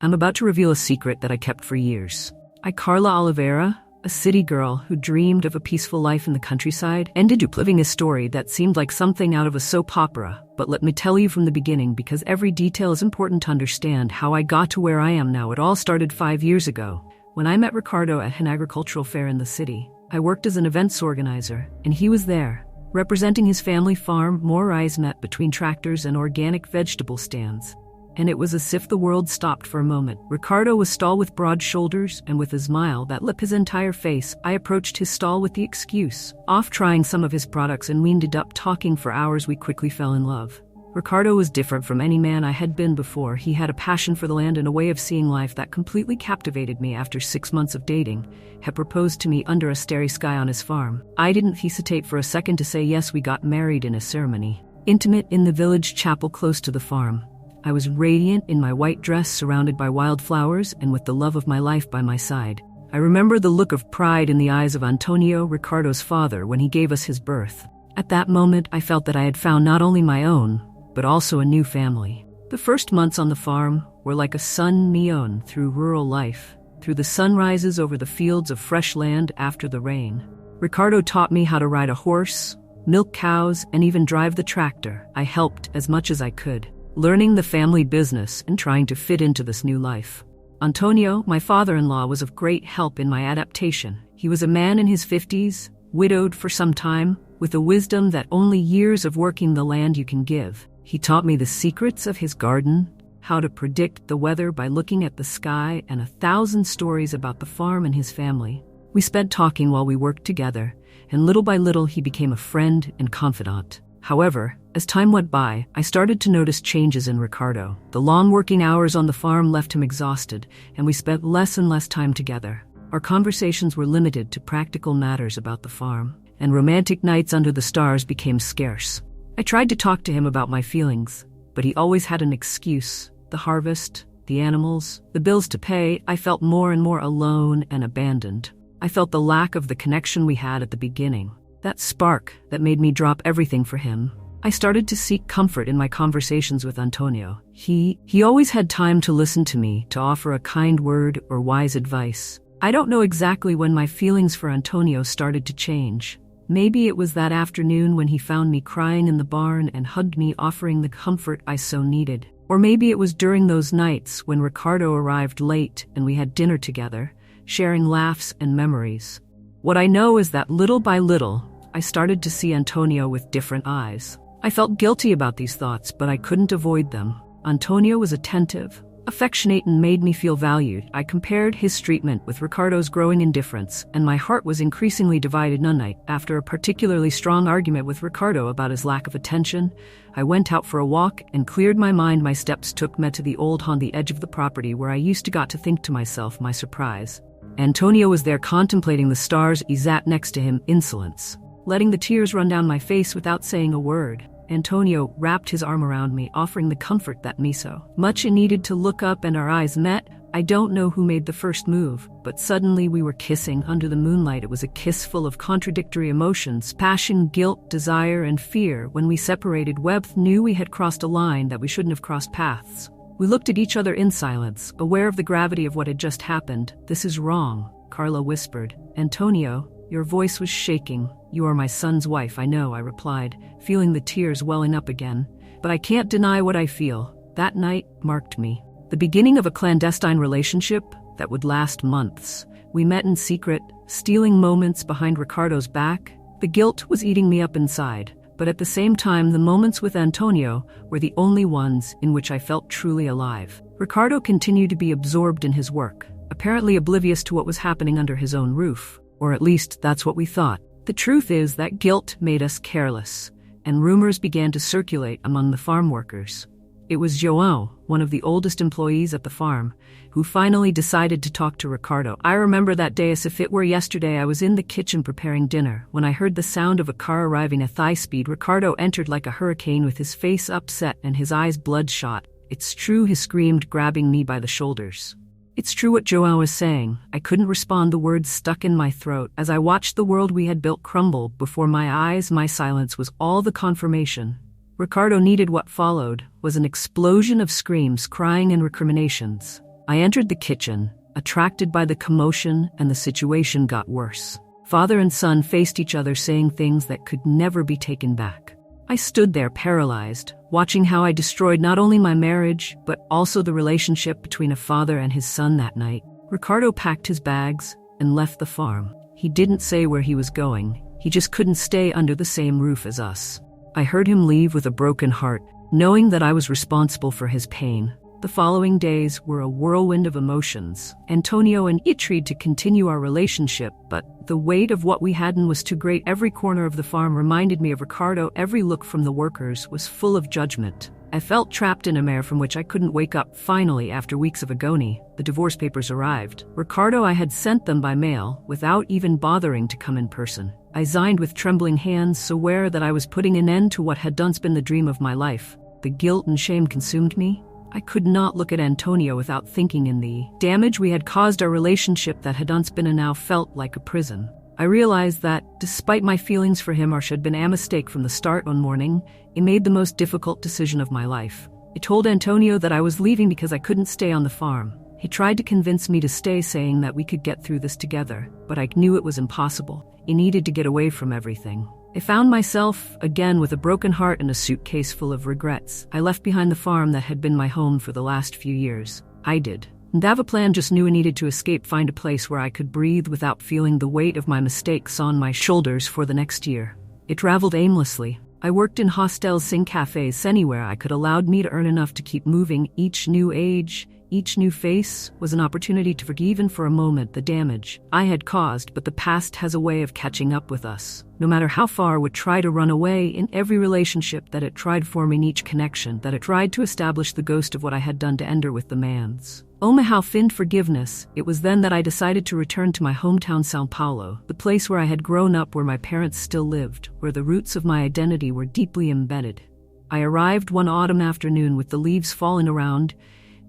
I'm about to reveal a secret that I kept for years. Carla Oliveira, a city girl who dreamed of a peaceful life in the countryside, ended up living a story that seemed like something out of a soap opera. But let me tell you from the beginning, because every detail is important to understand how I got to where I am now. It all started 5 years ago, when I met Ricardo at an agricultural fair in the city. I worked as an events organizer, and he was there, representing his family farm. More eyes met between tractors and organic vegetable stands. And it was as if the world stopped for a moment. Ricardo was tall with broad shoulders and with a smile that lit his entire face. I approached his stall with the excuse of trying some of his products, and we ended up talking for hours. We quickly fell in love. Ricardo was different from any man I had been before. He had a passion for the land and a way of seeing life that completely captivated me. After 6 months of dating, he proposed to me under a starry sky on his farm. I didn't hesitate for a second to say yes. We got married in a ceremony, intimate, in the village chapel close to the farm. I was radiant in my white dress, surrounded by wildflowers, and with the love of my life by my side. I remember the look of pride in the eyes of Antonio, Ricardo's father, when he gave us his birth. At that moment, I felt that I had found not only my own, but also a new family. The first months on the farm were like a sun neon through rural life, through the sunrises over the fields of fresh land after the rain. Ricardo taught me how to ride a horse, milk cows, and even drive the tractor. I helped as much as I could, learning the family business and trying to fit into this new life. Antonio, my father-in-law, was of great help in my adaptation. He was a man in his 50s, widowed for some time, with a wisdom that only years of working the land you can give. He taught me the secrets of his garden, how to predict the weather by looking at the sky, and 1,000 stories about the farm and his family. We spent talking while we worked together, and little by little he became a friend and confidant. However, as time went by, I started to notice changes in Ricardo. The long working hours on the farm left him exhausted, and we spent less and less time together. Our conversations were limited to practical matters about the farm, and romantic nights under the stars became scarce. I tried to talk to him about my feelings, but he always had an excuse: the harvest, the animals, the bills to pay. I felt more and more alone and abandoned. I felt the lack of the connection we had at the beginning, that spark that made me drop everything for him. I started to seek comfort in my conversations with Antonio. He always had time to listen to me, to offer a kind word or wise advice. I don't know exactly when my feelings for Antonio started to change. Maybe it was that afternoon when he found me crying in the barn and hugged me, offering the comfort I so needed. Or maybe it was during those nights when Ricardo arrived late and we had dinner together, sharing laughs and memories. What I know is that little by little, I started to see Antonio with different eyes. I felt guilty about these thoughts, but I couldn't avoid them. Antonio was attentive, affectionate, and made me feel valued. I compared his treatment with Ricardo's growing indifference, and my heart was increasingly divided. One night, after a particularly strong argument with Ricardo about his lack of attention, I went out for a walk and cleared my mind. My steps took me to the old hall on the edge of the property where I used to got to think to myself, my surprise. Antonio was there contemplating the stars. He sat next to him, insolence, letting the tears run down my face without saying a word. Antonio wrapped his arm around me, offering the comfort that me so much needed. To look up and our eyes met. I don't know who made the first move, but suddenly we were kissing under the moonlight. It was a kiss full of contradictory emotions: passion, guilt, desire, and fear. When we separated, we knew we had crossed a line that we shouldn't have crossed paths. We looked at each other in silence, aware of the gravity of what had just happened. "This is wrong," Carla whispered. "Antonio," your voice was shaking. "You are my son's wife." "I know," I replied, feeling the tears welling up again. "But I can't deny what I feel." That night marked me, the beginning of a clandestine relationship that would last months. We met in secret, stealing moments behind Ricardo's back. The guilt was eating me up inside, but at the same time, the moments with Antonio were the only ones in which I felt truly alive. Ricardo continued to be absorbed in his work, apparently oblivious to what was happening under his own roof. Or at least that's what we thought. The truth is that guilt made us careless, and rumors began to circulate among the farm workers. It was João, one of the oldest employees at the farm, who finally decided to talk to Ricardo. I remember that day as if it were yesterday. I was in the kitchen preparing dinner when I heard the sound of a car arriving at high speed. Ricardo entered like a hurricane, with his face upset and his eyes bloodshot. "It's true," he screamed, grabbing me by the shoulders. "It's true what João is saying." I couldn't respond. The words stuck in my throat as I watched the world we had built crumble before my eyes. My silence was all the confirmation Ricardo needed. What followed was an explosion of screams, crying, and recriminations. I entered the kitchen, attracted by the commotion, and the situation got worse. Father and son faced each other saying things that could never be taken back. I stood there paralyzed, watching how I destroyed not only my marriage, but also the relationship between a father and his son that night. Ricardo packed his bags and left the farm. He didn't say where he was going. He just couldn't stay under the same roof as us. I heard him leave with a broken heart, knowing that I was responsible for his pain. The following days were a whirlwind of emotions. Antonio and I tried to continue our relationship, but the weight of what we hadn't was too great. Every corner of the farm reminded me of Ricardo. Every look from the workers was full of judgment. I felt trapped in a mare from which I couldn't wake up. Finally, after weeks of agony, the divorce papers arrived. Ricardo, I had sent them by mail, without even bothering to come in person. I signed with trembling hands, so aware that I was putting an end to what had once been the dream of my life. The guilt and shame consumed me. I could not look at Antonio without thinking in the damage we had caused our relationship that had once been and now felt like a prison. I realized that, despite my feelings for him, ours had been a mistake from the start. One morning, I made the most difficult decision of my life. I told Antonio that I was leaving because I couldn't stay on the farm. He tried to convince me to stay, saying that we could get through this together, but I knew it was impossible. I needed to get away from everything. I found myself, again, with a broken heart and a suitcase full of regrets. I left behind the farm that had been my home for the last few years. I did. And have a plan, just knew I needed to escape, find a place where I could breathe without feeling the weight of my mistakes on my shoulders for the next year. It traveled aimlessly. I worked in hostels, sing cafes, anywhere I could allowed me to earn enough to keep moving. Each new age, each new face was an opportunity to forgive even for a moment the damage I had caused, but the past has a way of catching up with us. No matter how far I would try to run away, in every relationship that it tried forming, each connection that it tried to establish the ghost of what I had done to end her with the man's. Oh my, how find forgiveness. It was then that I decided to return to my hometown, São Paulo, the place where I had grown up, where my parents still lived, where the roots of my identity were deeply embedded. I arrived one autumn afternoon with the leaves falling around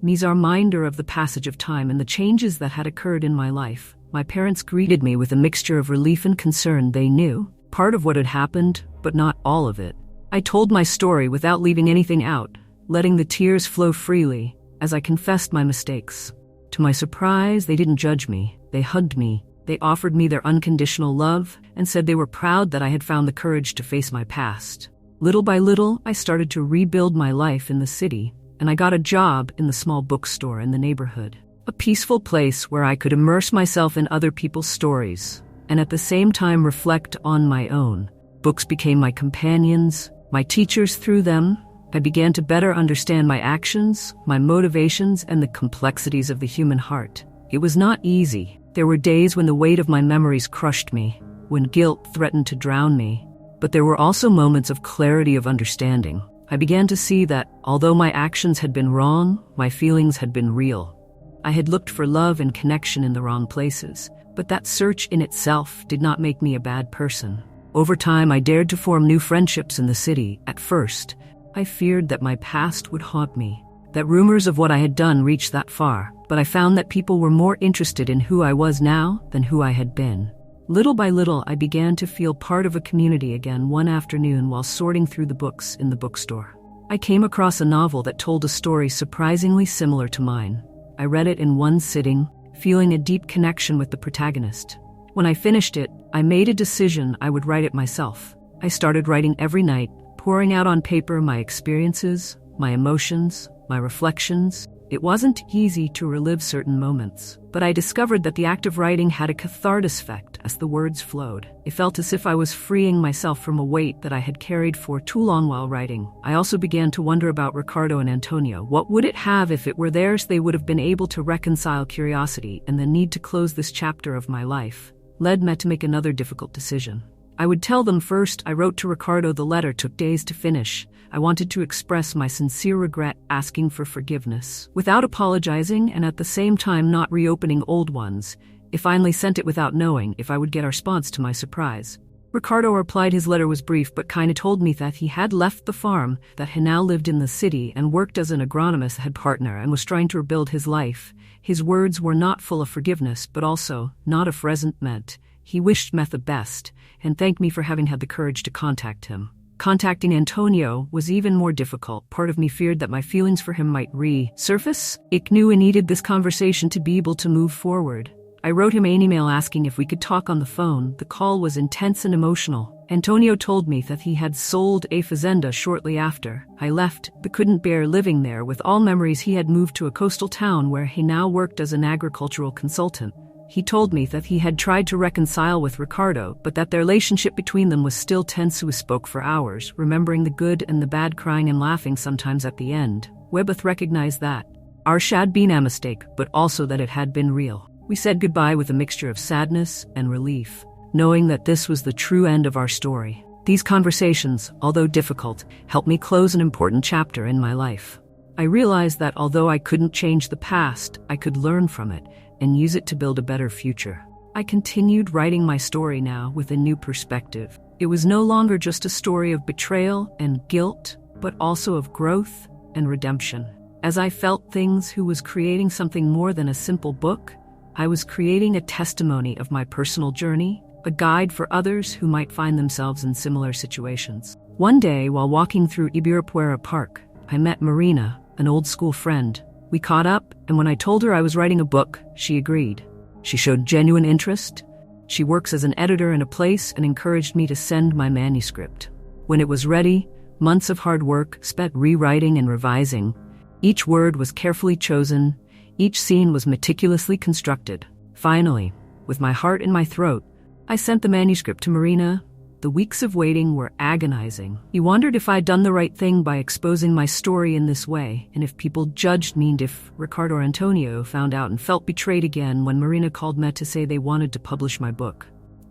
me's a reminder of the passage of time and the changes that had occurred in my life. My parents greeted me with a mixture of relief and concern. They knew part of what had happened, but not all of it. I told my story without leaving anything out, letting the tears flow freely as I confessed my mistakes. To my surprise, they didn't judge me. They hugged me. They offered me their unconditional love and said they were proud that I had found the courage to face my past. Little by little, I started to rebuild my life in the city, and I got a job in the small bookstore in the neighborhood. A peaceful place where I could immerse myself in other people's stories and at the same time reflect on my own. Books became my companions, my teachers. Through them, I began to better understand my actions, my motivations, and the complexities of the human heart. It was not easy. There were days when the weight of my memories crushed me, when guilt threatened to drown me. But there were also moments of clarity, of understanding. I began to see that, although my actions had been wrong, my feelings had been real. I had looked for love and connection in the wrong places, but that search in itself did not make me a bad person. Over time, I dared to form new friendships in the city. At first, I feared that my past would haunt me, that rumors of what I had done reached that far, but I found that people were more interested in who I was now than who I had been. Little by little, I began to feel part of a community again. One afternoon, while sorting through the books in the bookstore, I came across a novel that told a story surprisingly similar to mine. I read it in one sitting, feeling a deep connection with the protagonist. When I finished it, I made a decision I would write it myself. I started writing every night, pouring out on paper my experiences, my emotions, my reflections. It wasn't easy to relive certain moments, but I discovered that the act of writing had a cathartic effect as the words flowed. It felt as if I was freeing myself from a weight that I had carried for too long while writing. I also began to wonder about Ricardo and Antonio. What would it have if it were theirs? They would have been able to reconcile. Curiosity and the need to close this chapter of my life led me to make another difficult decision. I would tell them first. I wrote to Ricardo. The letter took days to finish. I wanted to express my sincere regret, asking for forgiveness, without apologizing and at the same time not reopening old ones. I finally sent it without knowing if I would get a response. To my surprise, Ricardo replied. His letter was brief but kinda told me that he had left the farm, that he now lived in the city and worked as an agronomist, had partner, and was trying to rebuild his life. His words were not full of forgiveness, but also not of resentment. He wished me the best and thanked me for having had the courage to contact him. Contacting Antonio was even more difficult. Part of me feared that my feelings for him might resurface. I knew I needed this conversation to be able to move forward. I wrote him an email asking if we could talk on the phone. The call was intense and emotional. Antonio told me that he had sold a fazenda shortly after I left, but couldn't bear living there. With all memories, he had moved to a coastal town where he now worked as an agricultural consultant. He told me that he had tried to reconcile with Ricardo, but that the relationship between them was still tense. We spoke for hours, remembering the good and the bad, crying and laughing sometimes at the end. We both recognized that ours had been a mistake, but also that it had been real. We said goodbye with a mixture of sadness and relief, knowing that this was the true end of our story. These conversations, although difficult, helped me close an important chapter in my life. I realized that although I couldn't change the past, I could learn from it and use it to build a better future. I continued writing my story now with a new perspective. It was no longer just a story of betrayal and guilt, but also of growth and redemption. As I felt things who was creating something more than a simple book, I was creating a testimony of my personal journey, a guide for others who might find themselves in similar situations. One day, while walking through Ibirapuera Park, I met Marina, an old school friend. We caught up, and when I told her I was writing a book, she agreed. She showed genuine interest. She works as an editor in a place and encouraged me to send my manuscript. When it was ready, months of hard work spent rewriting and revising. Each word was carefully chosen. Each scene was meticulously constructed. Finally, with my heart in my throat, I sent the manuscript to Marina. The weeks of waiting were agonizing. He wondered if I'd done the right thing by exposing my story in this way, and if people judged me, and if Ricardo or Antonio found out and felt betrayed again when Marina called me to say they wanted to publish my book.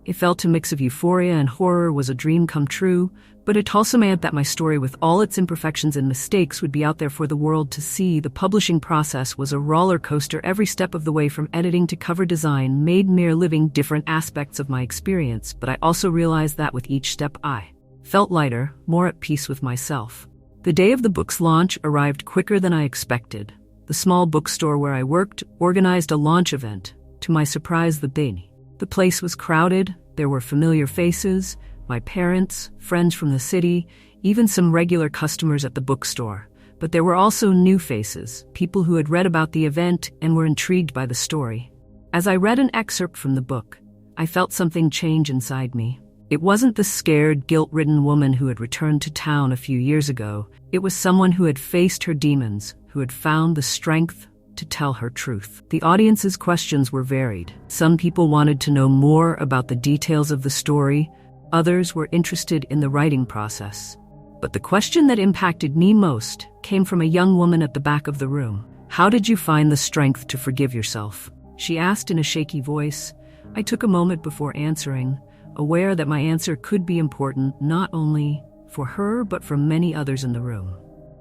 It felt a mix of euphoria and horror. Was a dream come true, but it also meant that my story, with all its imperfections and mistakes, would be out there for the world to see. The publishing process was a roller coaster. Every step of the way, from editing to cover design, made me living different aspects of my experience, but I also realized that with each step I felt lighter, more at peace with myself. The day of the book's launch arrived quicker than I expected. The small bookstore where I worked organized a launch event. To my surprise, the place was crowded. There were familiar faces, my parents, friends from the city, even some regular customers at the bookstore. But there were also new faces, people who had read about the event and were intrigued by the story. As I read an excerpt from the book, I felt something change inside me. It wasn't the scared, guilt-ridden woman who had returned to town a few years ago. It was someone who had faced her demons, who had found the strength to tell her truth. The audience's questions were varied. Some people wanted to know more about the details of the story. Others were interested in the writing process. But the question that impacted me most came from a young woman at the back of the room. "How did you find the strength to forgive yourself?" she asked in a shaky voice. I took a moment before answering, aware that my answer could be important not only for her but for many others in the room.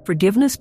Forgiveness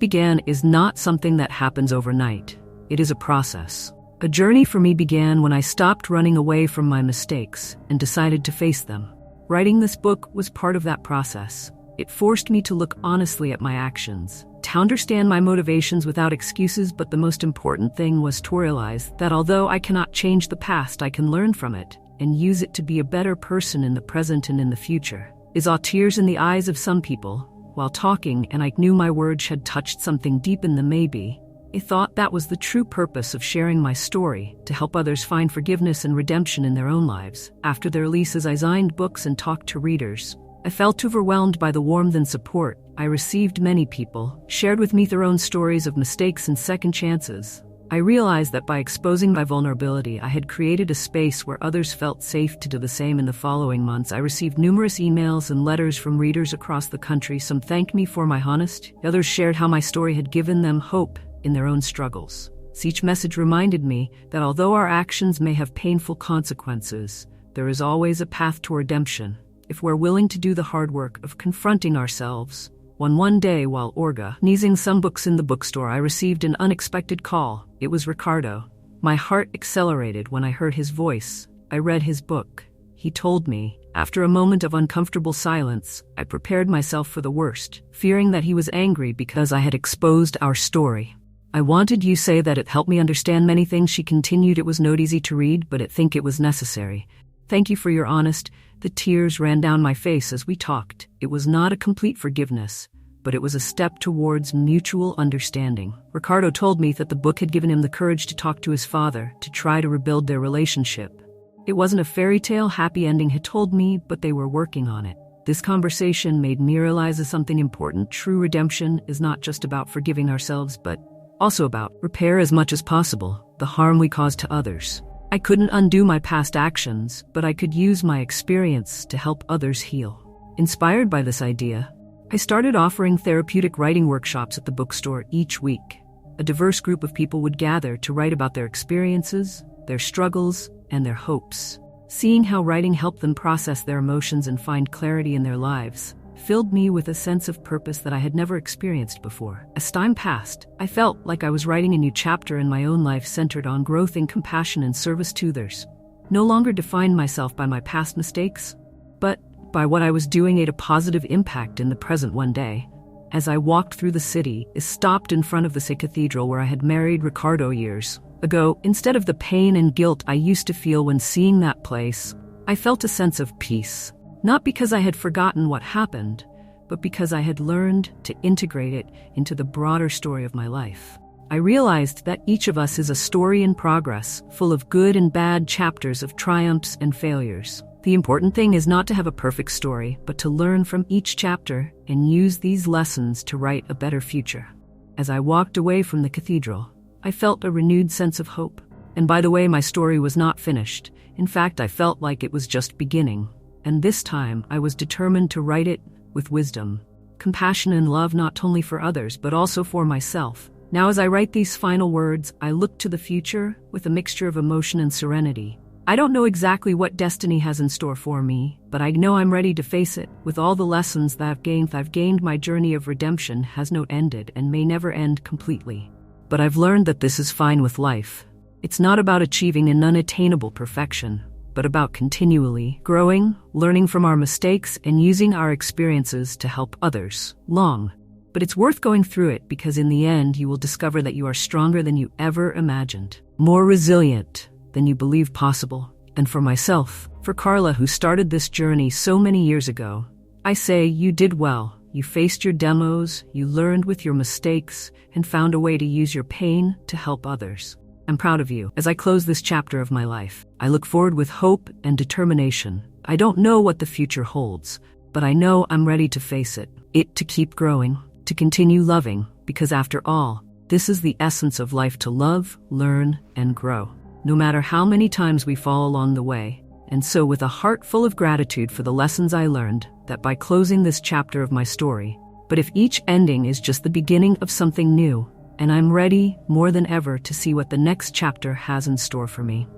is not something that happens overnight. It is a process. A journey for me began when I stopped running away from my mistakes and decided to face them. Writing this book was part of that process. It forced me to look honestly at my actions, to understand my motivations without excuses, but the most important thing was to realize that although I cannot change the past, I can learn from it and use it to be a better person in the present and in the future. I saw tears in the eyes of some people while talking, and I knew my words had touched something deep in them. Maybe I thought that was the true purpose of sharing my story, to help others find forgiveness and redemption in their own lives. After the releases, I signed books and talked to readers. I felt overwhelmed by the warmth and support I received. Many people shared with me their own stories of mistakes and second chances. I realized that by exposing my vulnerability, I had created a space where others felt safe to do the same. In the following months, I received numerous emails and letters from readers across the country. Some thanked me for my honesty. Others shared how my story had given them hope in their own struggles. Each message reminded me that although our actions may have painful consequences, there is always a path to redemption if we're willing to do the hard work of confronting ourselves. One day, while organizing some books in the bookstore, I received an unexpected call. It was Ricardo. My heart accelerated when I heard his voice. I read his book. He told me. After a moment of uncomfortable silence, I prepared myself for the worst, fearing that he was angry because I had exposed our story. "I wanted you to say that it helped me understand many things," she continued. "It was not easy to read, but I think it was necessary. Thank you for your honesty. The tears ran down my face as we talked. It was not a complete forgiveness, but it was a step towards mutual understanding. Ricardo told me that the book had given him the courage to talk to his father, to try to rebuild their relationship. It wasn't a fairy tale happy ending, he told me, but they were working on it. This conversation made me realize something important. True redemption is not just about forgiving ourselves, but also about repair as much as possible, the harm we caused to others. I couldn't undo my past actions, but I could use my experience to help others heal. Inspired by this idea, I started offering therapeutic writing workshops at the bookstore each week. A diverse group of people would gather to write about their experiences, their struggles, and their hopes. Seeing how writing helped them process their emotions and find clarity in their lives filled me with a sense of purpose that I had never experienced before. As time passed, I felt like I was writing a new chapter in my own life centered on growth and compassion and service to others. No longer defined myself by my past mistakes, but by what I was doing made a positive impact in the present. One day, as I walked through the city, I stopped in front of the same cathedral where I had married Ricardo years ago. Instead of the pain and guilt I used to feel when seeing that place, I felt a sense of peace. Not because I had forgotten what happened, but because I had learned to integrate it into the broader story of my life. I realized that each of us is a story in progress, full of good and bad chapters of triumphs and failures. The important thing is not to have a perfect story, but to learn from each chapter and use these lessons to write a better future. As I walked away from the cathedral, I felt a renewed sense of hope. And by the way, my story was not finished. In fact, I felt like it was just beginning. And this time, I was determined to write it with wisdom, compassion and love, not only for others, but also for myself. Now, as I write these final words, I look to the future with a mixture of emotion and serenity. I don't know exactly what destiny has in store for me, but I know I'm ready to face it. With all the lessons that I've gained, my journey of redemption has not ended and may never end completely. But I've learned that this is fine with life. It's not about achieving an unattainable perfection, but about continually growing, learning from our mistakes, and using our experiences to help others. But it's worth going through it, because in the end you will discover that you are stronger than you ever imagined, more resilient than you believed possible. And for myself, for Carla, who started this journey so many years ago, I say you did well. You faced your demos, you learned with your mistakes, and found a way to use your pain to help others. I'm proud of you. As I close this chapter of my life, I look forward with hope and determination. I don't know what the future holds, but I know I'm ready to face it. To keep growing, to continue loving, because after all, this is the essence of life: to love, learn, and grow, no matter how many times we fall along the way. And so, with a heart full of gratitude for the lessons I learned, that by closing this chapter of my story, but if each ending is just the beginning of something new, and I'm ready more than ever to see what the next chapter has in store for me.